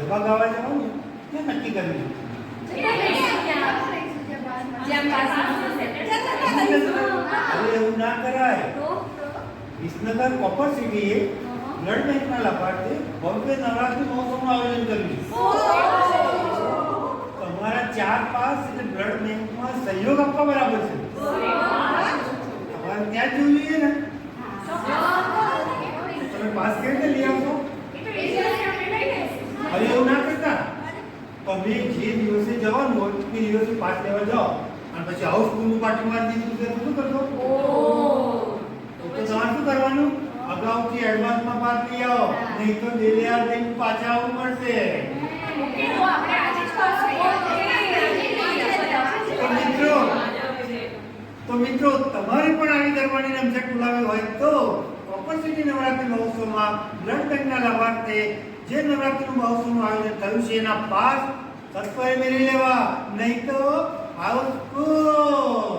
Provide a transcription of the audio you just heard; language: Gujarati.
ગરબા ગાવા જવાનું ત્યાં નક્કી કર્યું. અરે એવું ના કરાય. વિસનગર કોપર સિટીએ બ્લડ બેંકના લાભાર્થે ભવ્ય નવરાત્રી મહોત્સવનું આયોજન કર્યું. તમારા 4 પાસ એટલે બ્લડ બેંકમાં સહયોગ આપવા બરાબર છે. તમારે ત્યાં જ જોવું જોઈએ ને. તમે પાસ કેવી રીતે લઈ આવશો? અરે એવું ના કરતા. તમે જે દિવસે જવાનું હોય તે દિવસે પાસ લેવા જાઓ અને પછી હાઉસ સ્કૂલનું પાર્ટી મારી દીધું શું કરશો? તો તમારે શું કરવાનું? અગાઉથી એડવાન્સમાં પાસ લઈ આવો, નહીં તો દેલિયા દઈને પાછા આવવું પડશે. તો મિત્રો તમારે પણ આવી કરવાની રમઝટ બોલાવી હોય તો કોપર સિટી નવરાત્રી મહોત્સવમાં બ્લડ બેંકના લાભાર્થે જે નવરાત્રી મહોત્સવનું આયોજન થયું છે એના પાસ સત્વરે મેળવી લેવા, નહીં તો હાઉસ સ્કૂલ.